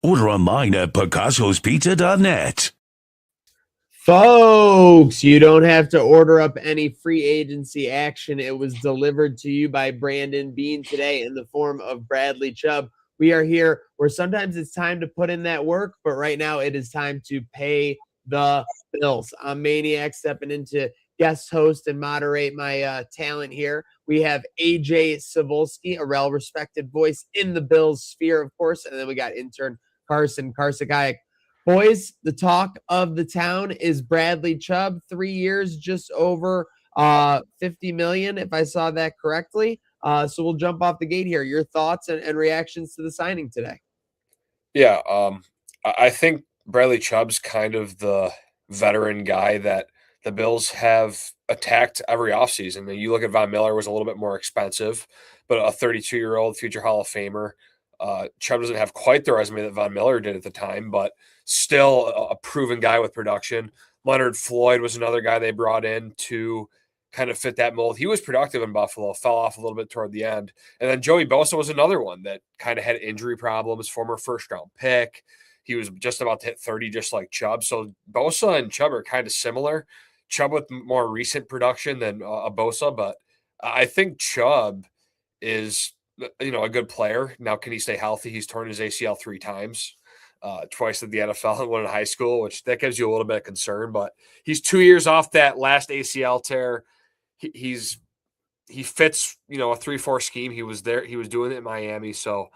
Order online at picassospizza.net. Folks, you don't have to order up any free agency action. It was delivered to you by Brandon Beane today in the form of Bradley Chubb. We are here where sometimes it's time to put in that work, but right now it is time to pay the bills. I'm Maniac stepping into guest host and moderate my talent here. We have AJ Savolsky, a well-respected voice in the Bills sphere, of course, and then we got intern Carson Karsakayak. Boys, the talk of the town is Bradley Chubb, 3 years, just over 50 million, if I saw that correctly. So we'll jump off the gate here. Your thoughts and reactions to the signing today? Yeah, I think Bradley Chubb's kind of the veteran guy that the Bills have attacked every offseason. And you look at Von Miller was a little bit more expensive, but a 32-year-old future Hall of Famer. Chubb doesn't have quite the resume that Von Miller did at the time, but still a proven guy with production. Leonard Floyd was another guy they brought in to kind of fit that mold. He was productive in Buffalo, fell off a little bit toward the end. And then Joey Bosa was another one that kind of had injury problems, former first-round pick. He was just about to hit 30, just like Chubb. So Bosa and Chubb are kind of similar. Chubb with more recent production than Bosa, but I think Chubb is, a good player. Now, can he stay healthy? He's torn his ACL 3 times, twice at the NFL and one in high school, which that gives you a little bit of concern. But he's 2 years off that last ACL tear. He fits, a 3-4 scheme. He was there. He was doing it in Miami. So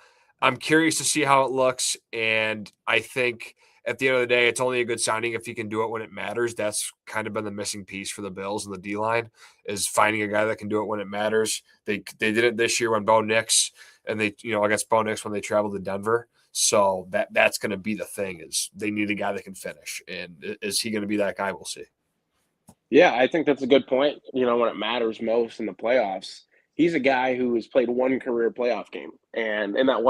I'm curious to see how it looks. And I think at the end of the day, it's only a good signing if he can do it when it matters. That's kind of been the missing piece for the Bills and the D-line is finding a guy that can do it when it matters. They did it this year when Bo Nix and against Bo Nix when they traveled to Denver. So that's going to be the thing is they need a guy that can finish. And is he going to be that guy? We'll see. Yeah, I think that's a good point. When it matters most in the playoffs, he's a guy who has played one career playoff game. And in that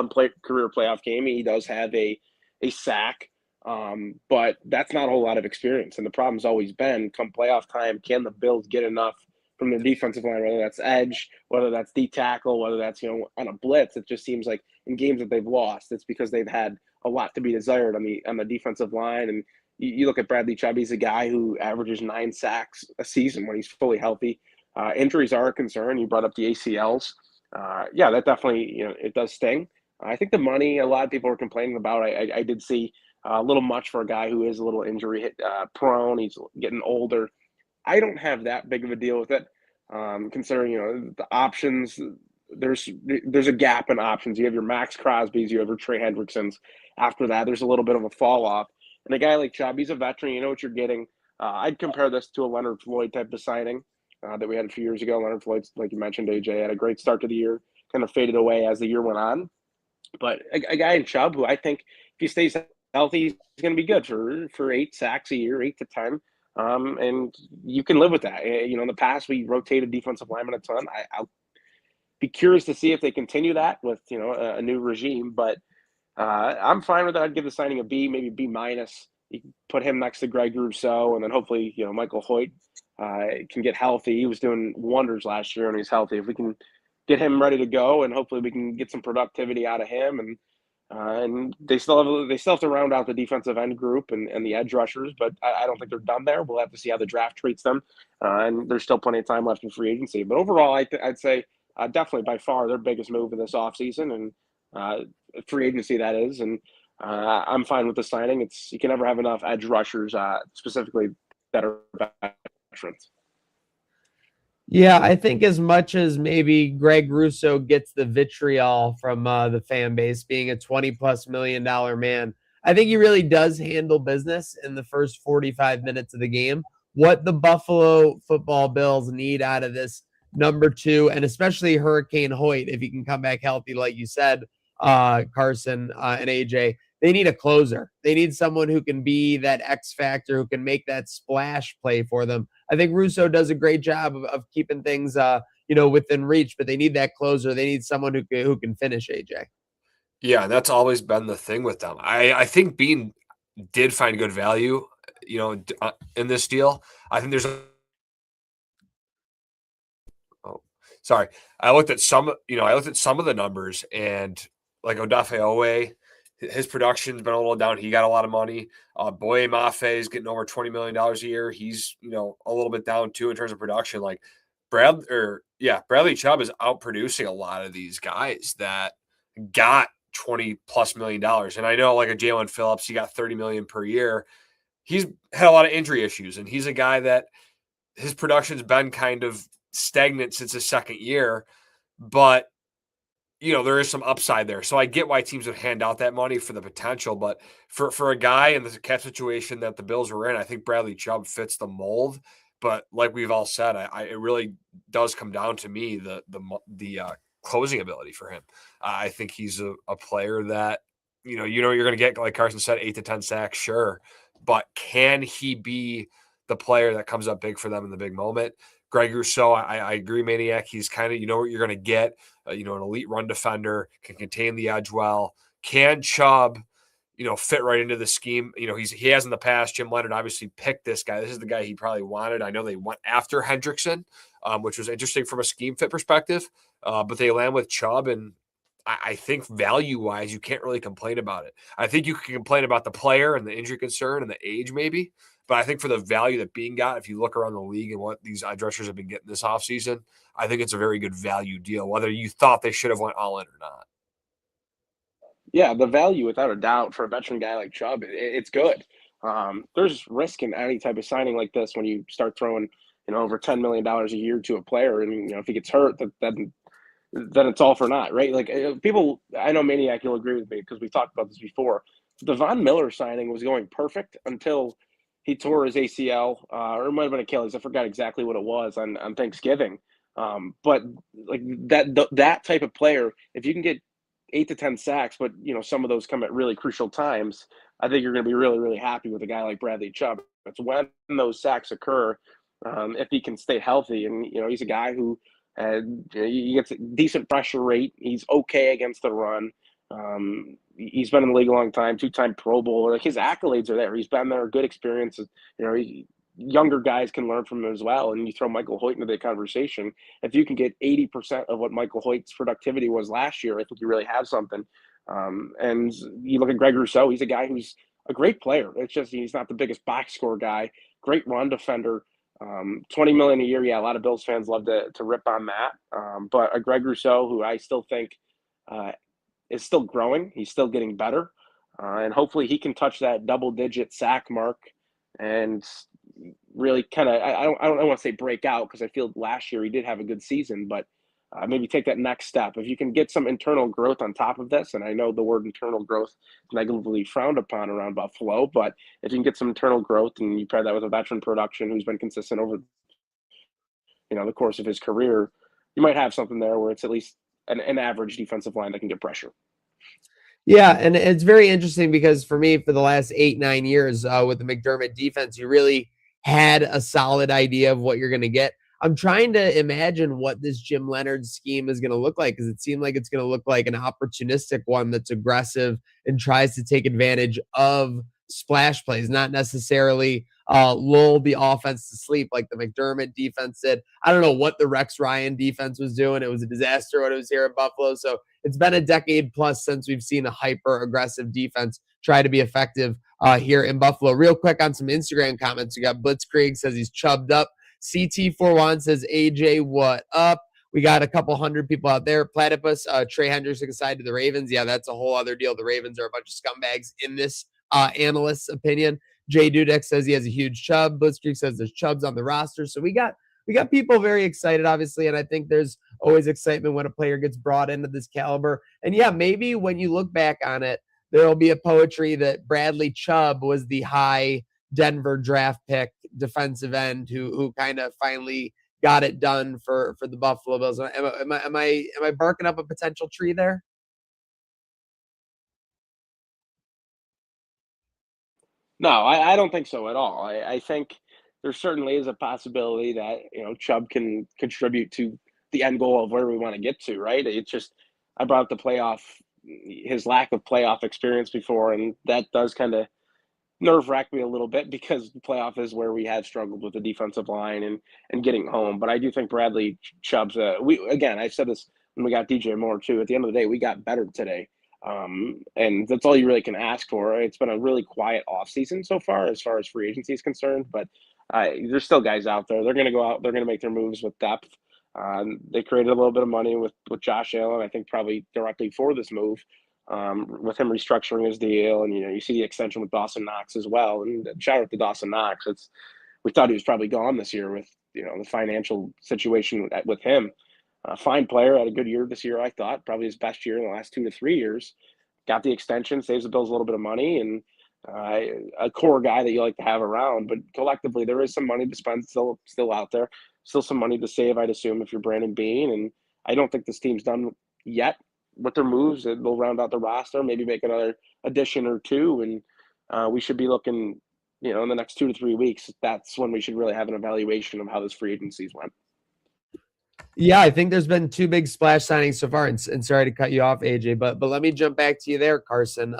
career playoff game, he does have a sack. But that's not a whole lot of experience. And the problem's always been come playoff time, can the Bills get enough from their defensive line, whether that's edge, whether that's D tackle, whether that's, on a blitz. It just seems like in games that they've lost, it's because they've had a lot to be desired on the defensive line. And you look at Bradley Chubb, he's a guy who averages 9 sacks a season when he's fully healthy. Injuries are a concern. You brought up the ACLs. Yeah, that definitely, it does sting. I think the money a lot of people are complaining about, I did see a little much for a guy who is a little injury prone. He's getting older. I don't have that big of a deal with it, considering, the options. There's a gap in options. You have your Max Crosby's, you have your Trey Hendricksons. After that, there's a little bit of a fall off. And a guy like Chubb, he's a veteran. You know what you're getting. I'd compare this to a Leonard Floyd type of signing that we had a few years ago. Leonard Floyd, like you mentioned, AJ, had a great start to the year, kind of faded away as the year went on. But a guy in Chubb who I think if he stays healthy, he's going to be good for 8 sacks a year, 8 to 10. And you can live with that. In the past, we rotated defensive linemen a ton. I'll be curious to see if they continue that with, a new regime. But I'm fine with that. I'd give the signing a B, maybe B minus. You can put him next to Greg Rousseau, and then hopefully, Michael Hoyt can get healthy. He was doing wonders last year, and he's healthy. If we can get him ready to go, and hopefully we can get some productivity out of him, and they still have to round out the defensive end group and the edge rushers, but I don't think they're done there. We'll have to see how the draft treats them, and there's still plenty of time left in free agency. But overall, I'd say definitely by far their biggest move in this offseason, and free agency that is, and I'm fine with the signing. You can never have enough edge rushers, specifically that are veterans. Yeah, I think as much as maybe Greg Rousseau gets the vitriol from the fan base being a $20+ million man, I think he really does handle business in the first 45 minutes of the game. What the Buffalo football Bills need out of this number 2, and especially Hurricane Hoyt, if he can come back healthy, like you said, Carson and AJ, they need a closer. They need someone who can be that X factor, who can make that splash play for them. I think Russo does a great job of keeping things, within reach, but they need that closer. They need someone who can finish, AJ. Yeah, that's always been the thing with them. I think Beane did find good value, in this deal. I think there's I looked at some of the numbers, and like Odafe Owe, his production's been a little down. He got a lot of money. Boye Mafe is getting over $20 million a year. He's, a little bit down too in terms of production. Like Bradley Chubb is outproducing a lot of these guys that got $20+ million. And I know like a Jalen Phillips, he got $30 million per year. He's had a lot of injury issues, and he's a guy that his production's been kind of stagnant since his second year, but there is some upside there. So I get why teams would hand out that money for the potential, but for a guy in the cap situation that the Bills were in, I think Bradley Chubb fits the mold. But like we've all said, it really does come down to me the closing ability for him. I think he's a player that you're going to get, like Carson said, 8 to 10 sacks, sure, but can he be the player that comes up big for them in the big moment? Greg Rousseau, I agree, Maniac. He's kind of, what you're going to get, an elite run defender, can contain the edge well. Can Chubb, fit right into the scheme? He has in the past. Jim Leonard obviously picked this guy. This is the guy he probably wanted. I know they went after Hendrickson, which was interesting from a scheme fit perspective, but they land with Chubb, and I think value-wise, you can't really complain about it. I think you can complain about the player and the injury concern and the age maybe, but I think for the value that Beane got, if you look around the league and what these edge rushers have been getting this offseason, I think it's a very good value deal, whether you thought they should have went all in or not. Yeah, the value, without a doubt, for a veteran guy like Chubb, it's good. There's risk in any type of signing like this when you start throwing, over $10 million a year to a player, and if he gets hurt, then it's all for naught, right? Like people, I know Maniac, you'll agree with me because we've talked about this before. The Von Miller signing was going perfect until he tore his ACL, or it might have been Achilles. I forgot exactly what it was on Thanksgiving. But like that type of player, if you can get 8 to 10 sacks, but some of those come at really crucial times, I think you're going to be really, really happy with a guy like Bradley Chubb. It's when those sacks occur, if he can stay healthy, and he's a guy who he gets a decent pressure rate. He's okay against the run. He's been in the league a long time, 2-time Pro Bowler. Like his accolades are there. He's been there, good experiences. Younger guys can learn from him as well. And you throw Michael Hoyt into the conversation. If you can get 80% of what Michael Hoyt's productivity was last year, I think you really have something. And you look at Greg Rousseau, he's a guy who's a great player. It's just he's not the biggest box score guy. Great run defender. $20 million a year. Yeah, a lot of Bills fans love to rip on that. But a Greg Rousseau, who I still think is still growing. He's still getting better. And hopefully he can touch that double-digit sack mark and really kind of, I don't want to say break out, because I feel last year he did have a good season, but maybe take that next step. If you can get some internal growth on top of this, and I know the word internal growth is negatively frowned upon around Buffalo, but if you can get some internal growth and you pair that with a veteran production who's been consistent over the course of his career, you might have something there where it's at least an average defensive line that can get pressure. Yeah, and it's very interesting because for me, for the last 8-9 years with the McDermott defense, you really had a solid idea of what you're going to get. I'm trying to imagine what this Jim Leonard scheme is going to look like, because it seemed like it's going to look like an opportunistic one that's aggressive and tries to take advantage of splash plays, not necessarily lull the offense to sleep like the McDermott defense did. I don't know what the Rex Ryan defense was doing. It was a disaster when it was here in Buffalo. So it's been a decade plus since we've seen a hyper aggressive defense try to be effective here in Buffalo. Real quick on some Instagram comments. We got Blitzkrieg says he's chubbed up. CT41 says, AJ, what up? We got a couple hundred people out there. Platypus, Trey Hendrickson side to the Ravens. Yeah, that's a whole other deal. The Ravens are a bunch of scumbags in this analyst's opinion. Jay Dudek says he has a huge Chubb. Blitzkrieg says there's Chubbs on the roster. So we got people very excited, obviously, and I think there's always excitement when a player gets brought into this caliber. And yeah, maybe when you look back on it, there'll be a poetry that Bradley Chubb was the high Denver draft pick defensive end who kind of finally got it done for the Buffalo Bills. Am I barking up a potential tree there? No, I don't think so at all. I think there certainly is a possibility that Chubb can contribute to the end goal of where we want to get to. Right? It's just I brought up his lack of playoff experience before, and that does kind of nerve-wrack me a little bit, because the playoff is where we had struggled with the defensive line and getting home. But I do think Bradley Chubb's I said this when we got DJ Moore too. At the end of the day, we got better today. And that's all you really can ask for. It's been a really quiet offseason so far as free agency is concerned, but there's still guys out there. They're going to go out. They're going to make their moves with depth. They created a little bit of money with Josh Allen, I think probably directly for this move, with him restructuring his deal. And, you see the extension with Dawson Knox as well. And shout out to Dawson Knox. We thought he was probably gone this year with, the financial situation with him. Fine player, had a good year this year, I thought. Probably his best year in the last 2 to 3 years. Got the extension, saves the Bills a little bit of money, and a core guy that you like to have around. But collectively, there is some money to spend still out there. Still some money to save, I'd assume, if you're Brandon Beane. And I don't think this team's done yet with their moves. They'll round out the roster, maybe make another addition or two, and we should be looking, in the next 2 to 3 weeks. That's when we should really have an evaluation of how this free agencies went. Yeah, I think there's been 2 big splash signings so far, and sorry to cut you off, AJ, but let me jump back to you there, Carson.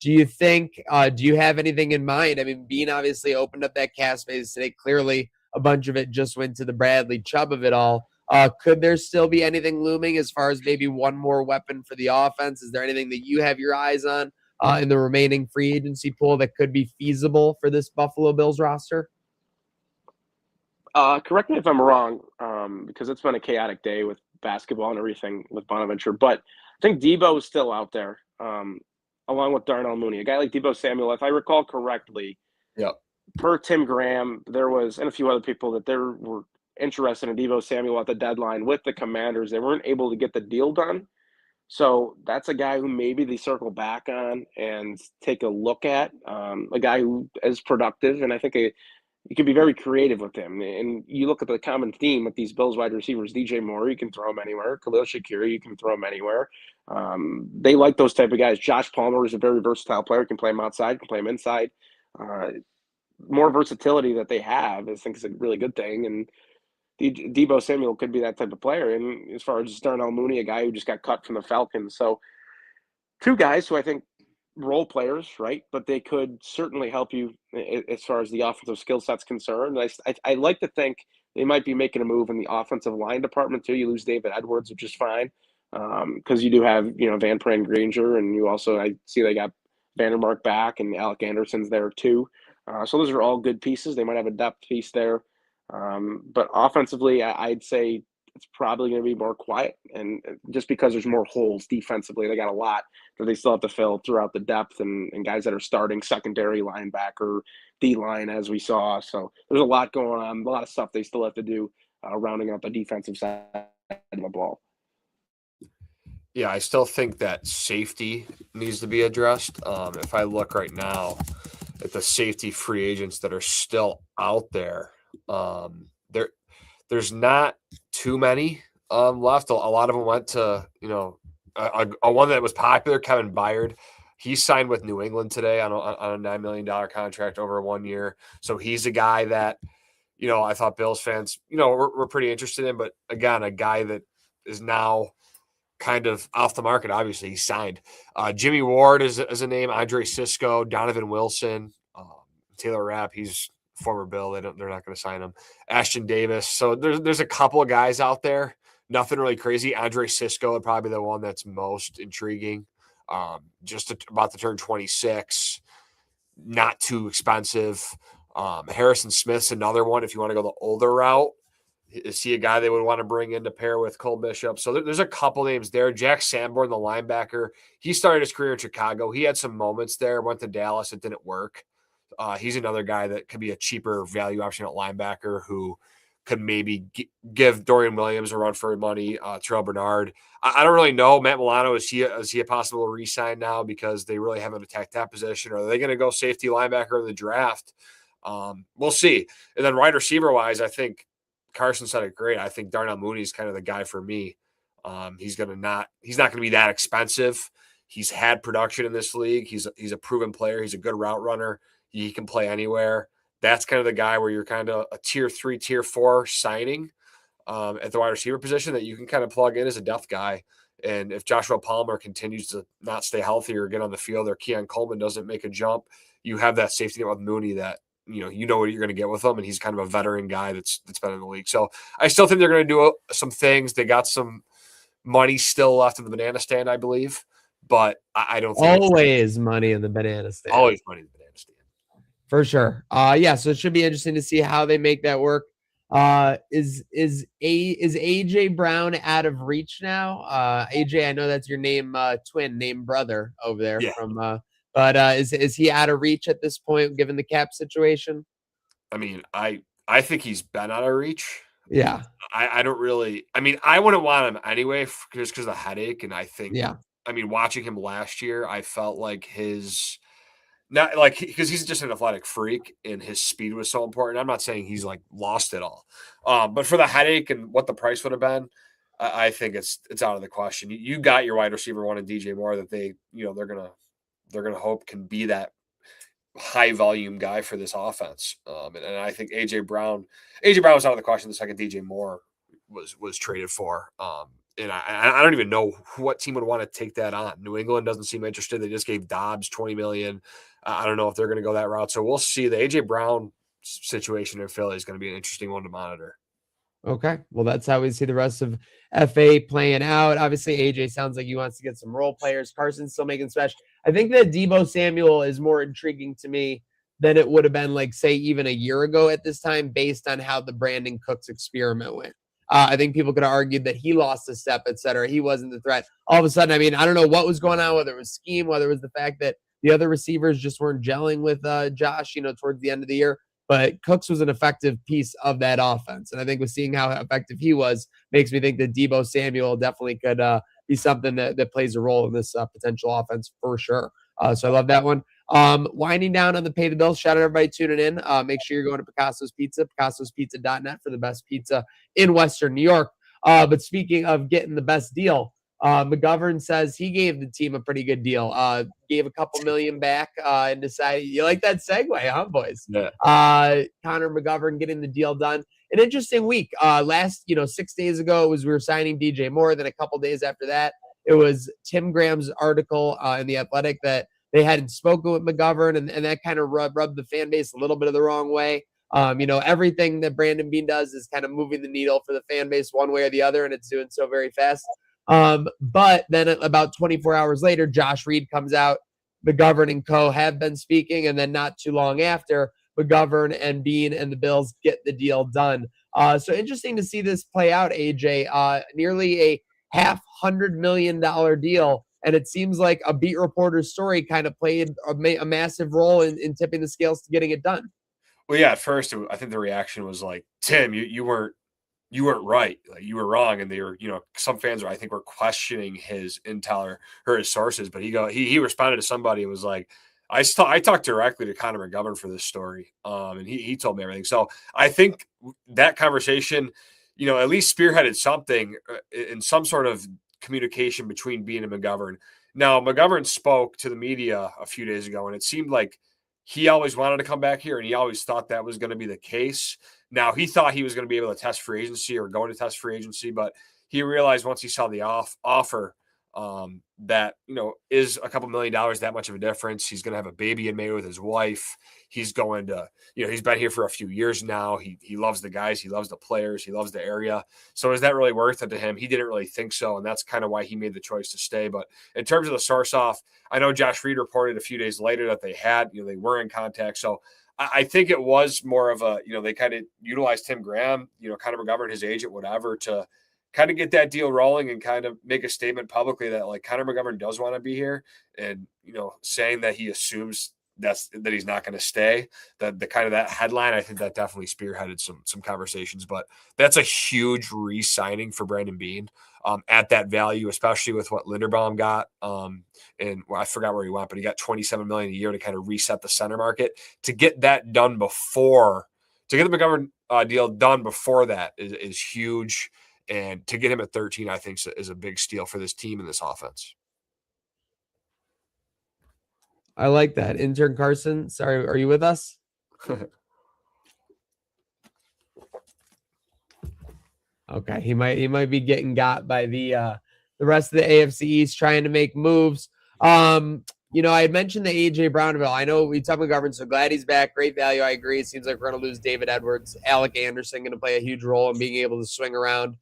Do you think, do you have anything in mind? I mean, Beane obviously opened up that cap space today. Clearly, a bunch of it just went to the Bradley Chubb of it all. Could there still be anything looming as far as maybe one more weapon for the offense? Is there anything that you have your eyes on in the remaining free agency pool that could be feasible for this Buffalo Bills roster? Correct me if I'm wrong, because it's been a chaotic day with basketball and everything with Bonaventure, but I think Debo is still out there, along with Darnell Mooney. A guy like Debo Samuel, if I recall correctly, per Tim Graham, there was, and a few other people, that they were interested in Debo Samuel at the deadline with the Commanders. They weren't able to get the deal done. So that's a guy who maybe they circle back on and take a look at, a guy who is productive, and I think you can be very creative with him. And you look at the common theme with these Bills wide receivers, DJ Moore, you can throw him anywhere. Khalil Shakir, you can throw him anywhere. They like those type of guys. Josh Palmer is a very versatile player. Can play him outside, can play him inside. More versatility that they have, I think, is a really good thing. And Debo Samuel could be that type of player. And as far as Darnell Mooney, a guy who just got cut from the Falcons. So 2 guys who I think role players, right? But they could certainly help you as far as the offensive skill set's concerned. I like to think they might be making a move in the offensive line department too. You lose David Edwards, which is fine, because you do have Van Pran Granger, and you also, I see they got Vandermark back, and Alec Anderson's there too. So those are all good pieces. They might have a depth piece there, but offensively, I'd say it's probably going to be more quiet, and just because there's more holes defensively, they got a lot that they still have to fill throughout the depth, and guys that are starting secondary linebacker, D-line, as we saw. So there's a lot going on, a lot of stuff they still have to do, rounding out the defensive side of the ball. Yeah, I still think that safety needs to be addressed. If I look right now at the safety free agents that are still out there, there's not too many left. A lot of them went to, a one that was popular, Kevin Byard. He signed with New England today on a $9 million contract over 1 year. So he's a guy that, I thought Bills fans, were pretty interested in. But again, a guy that is now kind of off the market. Obviously, he signed. Jimmy Ward is a name. Andre Cisco, Donovan Wilson, Taylor Rapp. He's former Bill. They're not going to sign him. Ashton Davis. So there's a couple of guys out there. Nothing really crazy. Andre Cisco would probably be the one that's most intriguing. Just about to turn 26. Not too expensive. Harrison Smith's another one if you want to go the older route. Is he a guy they would want to bring in to pair with Cole Bishop? So there's a couple names there. Jack Sanborn, the linebacker. He started his career in Chicago. He had some moments there. Went to Dallas. It didn't work. He's another guy that could be a cheaper value option at linebacker who could maybe give Dorian Williams a run for money. Terrell Bernard. I don't really know. Matt Milano, is he a possible re-sign now because they really haven't attacked that position? Or are they going to go safety linebacker in the draft? We'll see. And then wide receiver wise, I think Carson said it great. I think Darnell Mooney is kind of the guy for me. He's not going to be that expensive. He's had production in this league. He's a proven player. He's a good route runner. He can play anywhere. That's kind of the guy where you're kind of a tier 3, tier 4 signing at the wide receiver position that you can kind of plug in as a depth guy. And if Joshua Palmer continues to not stay healthy or get on the field, or Keon Coleman doesn't make a jump, you have that safety net with Mooney that you know what you're going to get with him, and he's kind of a veteran guy that's been in the league. So I still think they're going to do some things. They got some money still left in the banana stand, I believe. but I don't think always money in the banana stand. Always money in the banana stand. For sure. Yeah, so it should be interesting to see how they make that work. Is AJ Brown out of reach now? AJ, I know that's your name name brother over there from but is he out of reach at this point given the cap situation? I mean, I think he's been out of reach. Yeah. I don't really, I mean, I wouldn't want him anyway just because of the headache. And I think, I mean, watching him last year, I felt like not like because he's just an athletic freak and his speed was so important. I'm not saying he's like lost it all, but for the headache and what the price would have been, I think it's out of the question. You got your wide receiver one and DJ Moore that they're gonna hope can be that high volume guy for this offense. And I think AJ Brown was out of the question the second DJ Moore was traded for. And I don't even know what team would want to take that on. New England doesn't seem interested. They just gave Dobbs $20 million. I don't know if they're going to go that route. So we'll see. The AJ Brown situation in Philly is going to be an interesting one to monitor. Okay. Well, that's how we see the rest of FA playing out. Obviously, AJ sounds like he wants to get some role players. Carson's still making special. I think that Deebo Samuel is more intriguing to me than it would have been, like, say, even a year ago at this time, based on how the Brandon Cooks experiment went. I think people could have argued that he lost a step, et cetera. He wasn't the threat. All of a sudden, I mean, I don't know what was going on, whether it was scheme, whether it was the fact that the other receivers just weren't gelling with Josh, towards the end of the year. But Cooks was an effective piece of that offense. And I think with seeing how effective he was makes me think that Deebo Samuel definitely could be something that plays a role in this potential offense for sure. So I love that one. Winding down on the pay the bills. Shout out everybody tuning in. Make sure you're going to Picasso's Pizza, picassospizza.net for the best pizza in Western New York. But speaking of getting the best deal, McGovern says he gave the team a pretty good deal. Gave a couple million back and decided, you like that segue, huh, boys? Yeah. Connor McGovern getting the deal done. An interesting week. Last, 6 days ago, we were signing DJ Moore. Then a couple days after that, it was Tim Graham's article in The Athletic that they hadn't spoken with McGovern, and that kind of rubbed the fan base a little bit of the wrong way. Everything that Brandon Beane does is kind of moving the needle for the fan base one way or the other, and it's doing so very fast. But then about 24 hours later, Josh Reed comes out. McGovern and co have been speaking, and then not too long after, McGovern and Beane and the Bills get the deal done. So interesting to see this play out, AJ. Nearly a $500 million deal. And it seems like a beat reporter's story kind of played a massive role in tipping the scales to getting it done. Well, yeah, at first, I think the reaction was like, Tim, you weren't right. Like, you were wrong. And they were, some fans I think were questioning his intel or his sources, but he responded to somebody and was like, I talked directly to Connor McGovern for this story. And he told me everything. So I think that conversation, at least spearheaded something in some sort of communication between Beane and McGovern. Now, McGovern spoke to the media a few days ago, and it seemed like he always wanted to come back here, and he always thought that was going to be the case. Now, he thought he was going to be able to test free agency or go to test free agency, but he realized once he saw the offer that, is a couple $1 million that much of a difference. He's going to have a baby in May with his wife. He's going to, he's been here for a few years now. He loves the guys. He loves the players. He loves the area. So is that really worth it to him? He didn't really think so, and that's kind of why he made the choice to stay. But in terms of the source off, I know Josh Reed reported a few days later that they were in contact. So I think it was more of a, they kind of utilized Tim Graham, kind of McGovern, his agent, whatever, to kind of get that deal rolling and kind of make a statement publicly that like Connor McGovern does want to be here, and saying that he assumes that he's not going to stay. The kind of that headline, I think that definitely spearheaded some conversations. But that's a huge re-signing for Brandon Beane at that value, especially with what Linderbaum got. And I forgot where he went, but he got $27 million a year to kind of reset the center market. To get that done before, to get the McGovern deal done before that is huge. And to get him at 13, I think is a big steal for this team and this offense. I like that. Intern Carson, sorry, are you with us? Okay, he might be getting got by the rest of the AFC East trying to make moves. I had mentioned the AJ Brownville. I know we talked about McGovern, so glad he's back. Great value. I agree. It seems like we're going to lose David Edwards. Alec Anderson going to play a huge role in being able to swing around,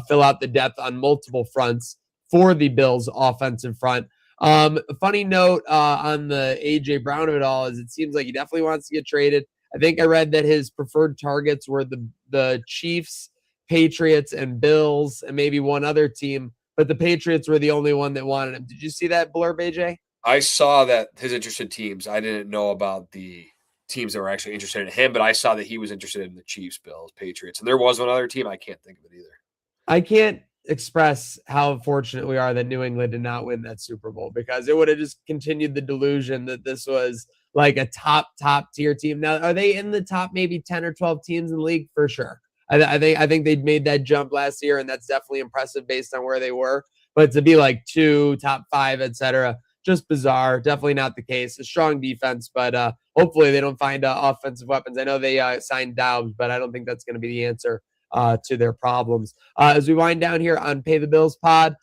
fill out the depth on multiple fronts for the Bills offensive front. A funny note on the AJ Brown of it all is it seems like he definitely wants to get traded. I think I read that his preferred targets were the Chiefs, Patriots, and Bills, and maybe one other team, but the Patriots were the only one that wanted him. Did you see that blurb, AJ? I saw that his interested teams. I didn't know about the teams that were actually interested in him, but I saw that he was interested in the Chiefs, Bills, Patriots, and there was one other team. I can't think of it either. I can't express how fortunate we are that New England did not win that Super Bowl, because it would have just continued the delusion that this was like a top tier team. Now, are they in the top maybe 10 or 12 teams in the league? For sure. I think they'd made that jump last year, and that's definitely impressive based on where they were. But to be like 2, top 5, etc., just bizarre. Definitely not the case. A strong defense, but hopefully they don't find offensive weapons. I know they signed Doubs, but I don't think that's going to be the answer to their problems. As we wind down here on Pay the Bills pod,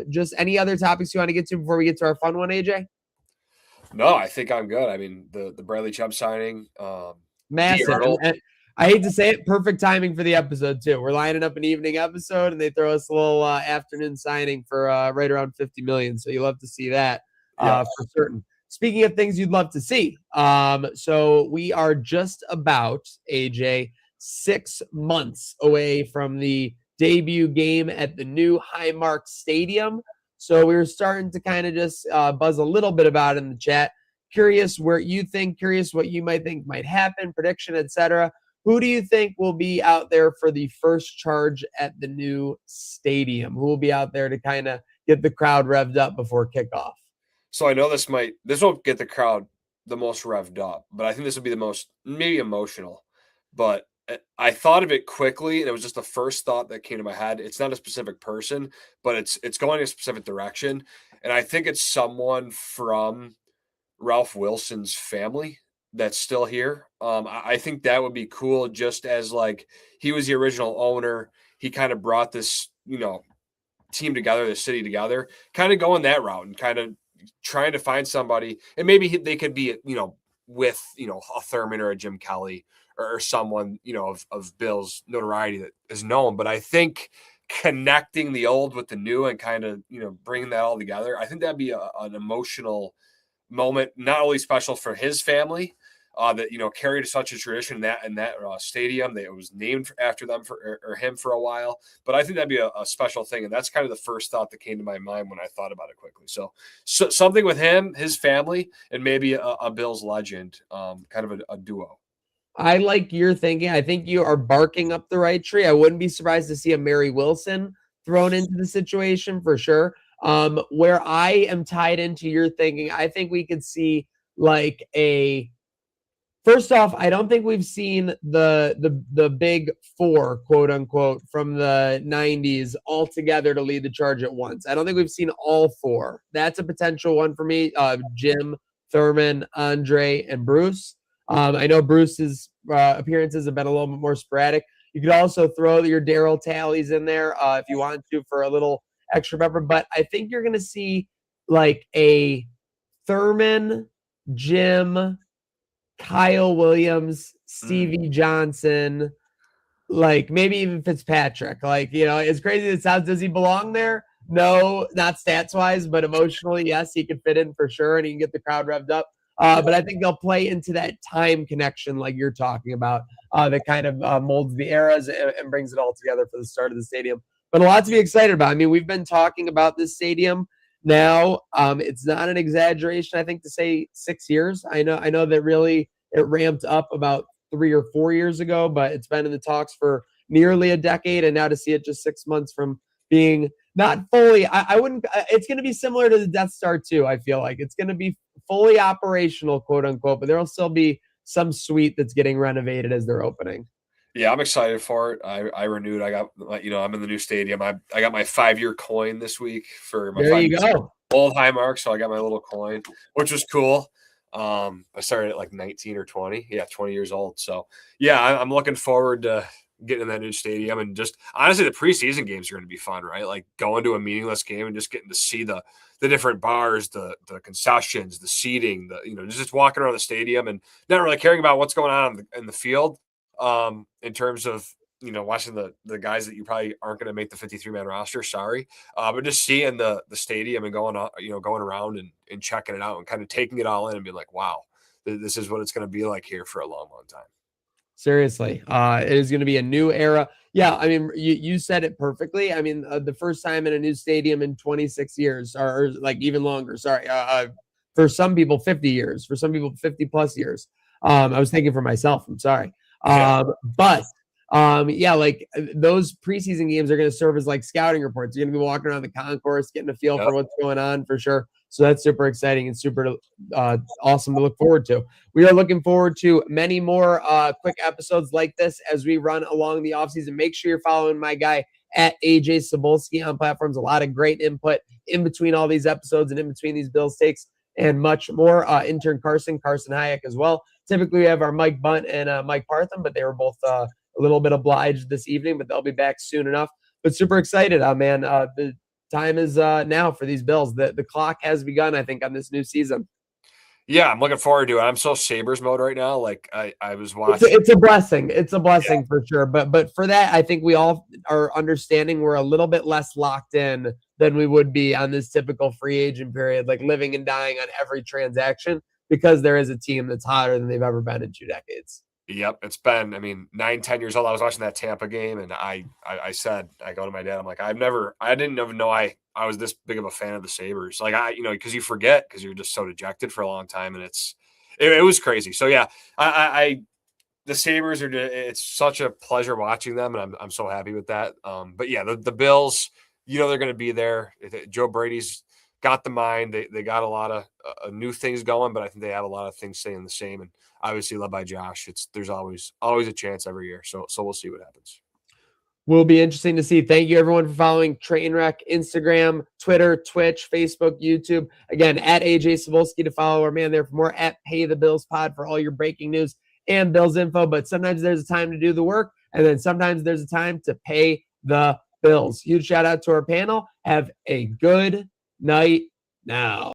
just any other topics you want to get to before we get to our fun one, AJ? No, I think I'm good. I mean, the Bradley Chubb signing, massive. And I hate to say it, perfect timing for the episode too. We're lining up an evening episode, and they throw us a little afternoon signing for right around 50 million. So you'll love to see that for certain. Speaking of things you'd love to see, so we are just about, AJ, 6 months away from the debut game at the new Highmark Stadium. So we were starting to kind of just buzz a little bit about it in the chat. Curious where you think, curious what you might think might happen, prediction, etc. Who do you think will be out there for the first charge at the new stadium? Who will be out there to kind of get the crowd revved up before kickoff? So I know this won't get the crowd the most revved up, but I think this will be the most maybe emotional. But I thought of it quickly, and it was just the first thought that came to my head. It's not a specific person, but it's going in a specific direction. And I think it's someone from Ralph Wilson's family that's still here. I think that would be cool, just as like he was the original owner. He kind of brought this, team together, the city together, kind of going that route and kind of trying to find somebody. And maybe they could be, with, a Thurman or a Jim Kelly or someone, of Bill's notoriety that is known. But I think connecting the old with the new and kind of, bringing that all together, I think that'd be an emotional moment, not only special for his family, that carried such a tradition in that stadium that it was named after them or him for a while. But I think that'd be a special thing, and that's kind of the first thought that came to my mind when I thought about it quickly. So something with him, his family, and maybe a Bills legend, kind of a duo. I like your thinking. I think you are barking up the right tree. I wouldn't be surprised to see a Mary Wilson thrown into the situation for sure. Where I am tied into your thinking, I think we could see like first off, I don't think we've seen the big four, quote unquote, from the 90s all together to lead the charge at once. I don't think we've seen all four. That's a potential one for me. Jim, Thurman, Andre, and Bruce. I know Bruce's appearances have been a little bit more sporadic. You could also throw your Darryl Tallies in there if you want to for a little extra pepper. But I think you're going to see like a Thurman, Jim, Kyle Williams, Stevie Johnson, like maybe even Fitzpatrick. Like, as crazy as it sounds, does he belong there? No, not stats-wise, but emotionally, yes, he could fit in for sure, and he can get the crowd revved up. But I think they'll play into that time connection like you're talking about that kind of molds the eras and brings it all together for the start of the stadium. But a lot to be excited about. I mean, we've been talking about this stadium now. It's not an exaggeration, I think, to say 6 years. I know that really it ramped up about 3 or 4 years ago, but it's been in the talks for nearly a decade. And now to see it just 6 months from being not fully, I wouldn't, it's going to be similar to the Death Star too. I feel like it's going to be fully operational, quote unquote, but there'll still be some suite that's getting renovated as they're opening. Yeah, I'm excited for it. I renewed. I got, I'm in the new stadium. I got my 5-year coin this week for my. There you go. Old Highmark, so I got my little coin, which was cool. I started at like 19 or 20. Yeah, 20 years old. So yeah, I'm looking forward to getting in that new stadium, and just honestly, the preseason games are going to be fun, right? Like going to a meaningless game and just getting to see the different bars, the concessions, the seating, just walking around the stadium and not really caring about what's going on in the field. In terms of watching the guys that you probably aren't going to make the 53-man roster. Sorry. But just seeing the stadium and going around and checking it out and kind of taking it all in and being like, wow, this is what it's going to be like here for a long, long time. Seriously, it is going to be a new era. Yeah, I mean, you said it perfectly. I mean, the first time in a new stadium in 26 years, or like even longer. Sorry, for some people, 50 years. For some people, 50 plus years. I was thinking for myself. I'm sorry, but yeah, like those preseason games are going to serve as like scouting reports. You're going to be walking around the concourse, getting a feel for what's going on for sure. So that's super exciting and super awesome to look forward to. We are looking forward to many more quick episodes like this as we run along the offseason. Make sure you're following my guy at AJ Cebulski on platforms. A lot of great input in between all these episodes and in between these Bills takes and much more. Intern Carson Hayek as well. Typically, we have our Mike Bunt and Mike Partham, but they were both a little bit obliged this evening, but they'll be back soon enough. But super excited, man. The time is now for these Bills. The clock has begun, I think, on this new season. Yeah, I'm looking forward to it. I'm so Sabres mode right now. Like I was watching. It's a blessing. It's a blessing for sure. But for that, I think we all are understanding we're a little bit less locked in than we would be on this typical free agent period, like living and dying on every transaction, because there is a team that's hotter than they've ever been in 2 decades. Yep. It's been, 9-10 years old. I was watching that Tampa game and I said, I go to my dad, I'm like, I didn't even know I was this big of a fan of the Sabres. Like because you forget, because you're just so dejected for a long time, and it was crazy. So yeah, the Sabres it's such a pleasure watching them, and I'm so happy with that. But yeah, the Bills, they're going to be there. Joe Brady's got the mind. They got a lot of new things going, but I think they have a lot of things staying the same. And obviously led by Josh, there's always a chance every year. So we'll see what happens. Will be interesting to see. Thank you everyone for following Trainwreck, Instagram, Twitter, Twitch, Facebook, YouTube. Again, at AJ Cebulski to follow our man there for more, at Pay the Bills Pod for all your breaking news and Bills info. But sometimes there's a time to do the work, and then sometimes there's a time to pay the bills. Huge shout out to our panel. Have a good night now.